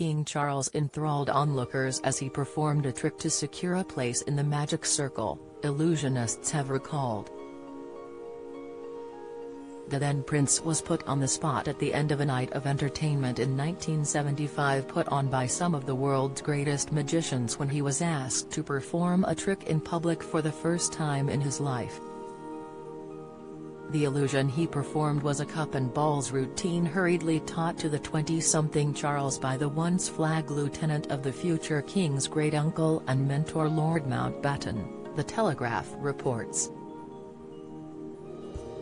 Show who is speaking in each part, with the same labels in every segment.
Speaker 1: King Charles enthralled onlookers as he performed a trick to secure a place in the magic circle, illusionists have recalled. The then prince was put on the spot at the end of a night of entertainment in 1975 put on by some of the world's greatest magicians when he was asked to perform a trick in public for the first time in his life. The illusion he performed was a cup and balls routine hurriedly taught to the 20-something Charles by the once flag lieutenant of the future king's great-uncle and mentor Lord Mountbatten, The Telegraph reports.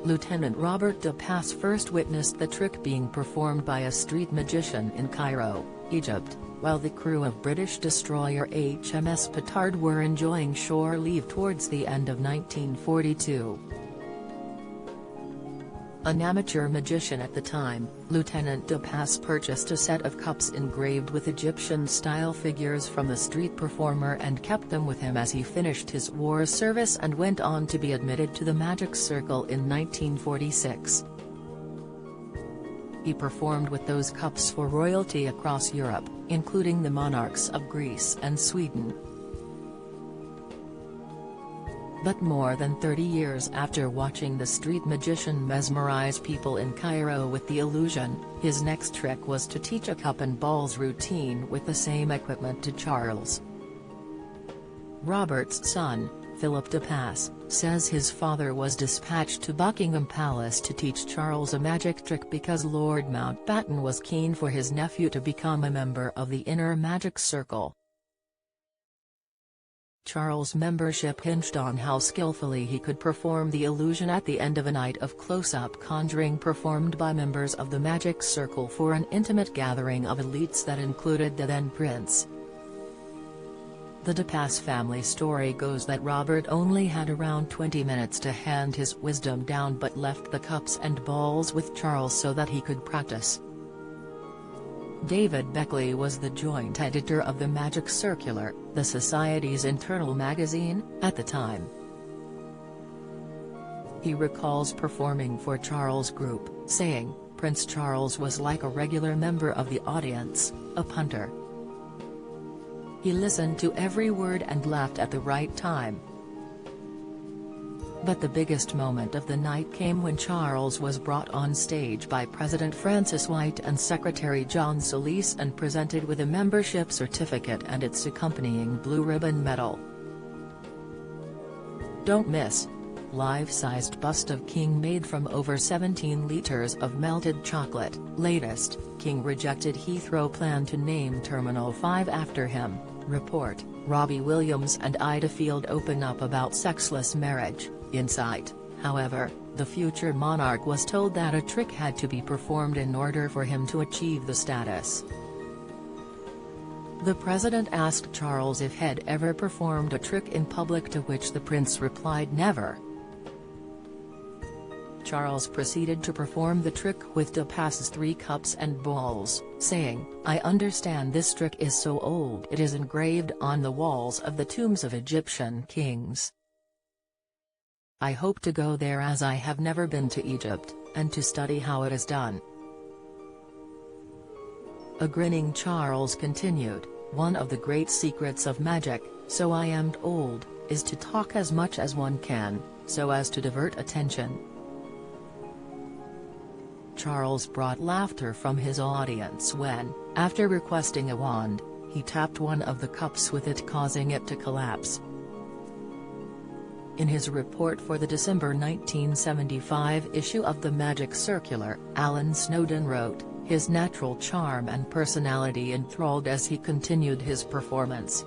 Speaker 1: Lieutenant Robert de Pass first witnessed the trick being performed by a street magician in Cairo, Egypt, while the crew of British destroyer HMS Petard were enjoying shore leave towards the end of 1942. An amateur magician at the time, Lieutenant de Pass purchased a set of cups engraved with Egyptian-style figures from the street performer and kept them with him as he finished his war service and went on to be admitted to the Magic Circle in 1946. He performed with those cups for royalty across Europe, including the monarchs of Greece and Sweden. But more than 30 years after watching the street magician mesmerize people in Cairo with the illusion, his next trick was to teach a cup and balls routine with the same equipment to Charles. Robert's son, Philip de Pass, says his father was dispatched to Buckingham Palace to teach Charles a magic trick because Lord Mountbatten was keen for his nephew to become a member of the inner magic circle. Charles' membership hinged on how skillfully he could perform the illusion at the end of a night of close-up conjuring performed by members of the Magic Circle for an intimate gathering of elites that included the then prince. The de Pass family story goes that Robert only had around 20 minutes to hand his wisdom down but left the cups and balls with Charles so that he could practice. David Beckley was the joint editor of the Magic Circular, the Society's internal magazine, at the time. He recalls performing for Charles' group, saying, "Prince Charles was like a regular member of the audience, a punter. He listened to every word and laughed at the right time." But the biggest moment of the night came when Charles was brought on stage by President Francis White and Secretary John Solis and presented with a membership certificate and its accompanying blue ribbon medal. Don't miss. Life-sized bust of King made from over 17 liters of melted chocolate. Latest, King rejected Heathrow plan to name Terminal 5 after him. Report, Robbie Williams and Ida Field open up about sexless marriage. Insight, however, the future monarch was told that a trick had to be performed in order for him to achieve the status. The president asked Charles if he'd ever performed a trick in public, to which the prince replied never. Charles proceeded to perform the trick with de Pass's 3 cups and balls, saying, "I understand this trick is so old it is engraved on the walls of the tombs of Egyptian kings. I hope to go there as I have never been to Egypt, and to study how it is done." A grinning Charles continued, "One of the great secrets of magic, so I am told, is to talk as much as one can, so as to divert attention." Charles brought laughter from his audience when, after requesting a wand, he tapped one of the cups with it, causing it to collapse. In his report for the December 1975 issue of the Magic Circular, Alan Snowden wrote, "His natural charm and personality enthralled as he continued his performance."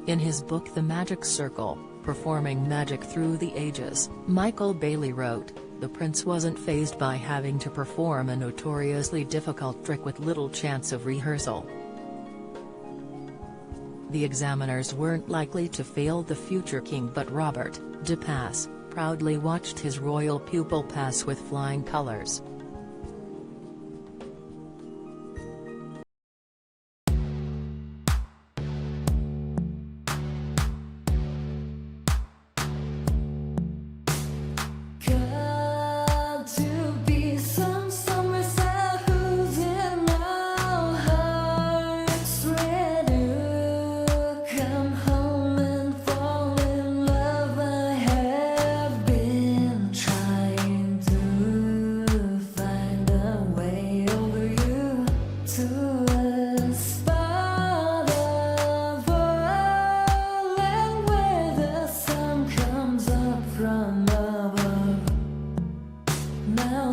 Speaker 1: In his book The Magic Circle, Performing Magic Through the Ages, Michael Bailey wrote, "The prince wasn't fazed by having to perform a notoriously difficult trick with little chance of rehearsal. The examiners weren't likely to fail the future king, but Robert, de Pass, proudly watched his royal pupil pass with flying colors."
Speaker 2: Got to be some summer who's in our heart.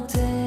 Speaker 2: take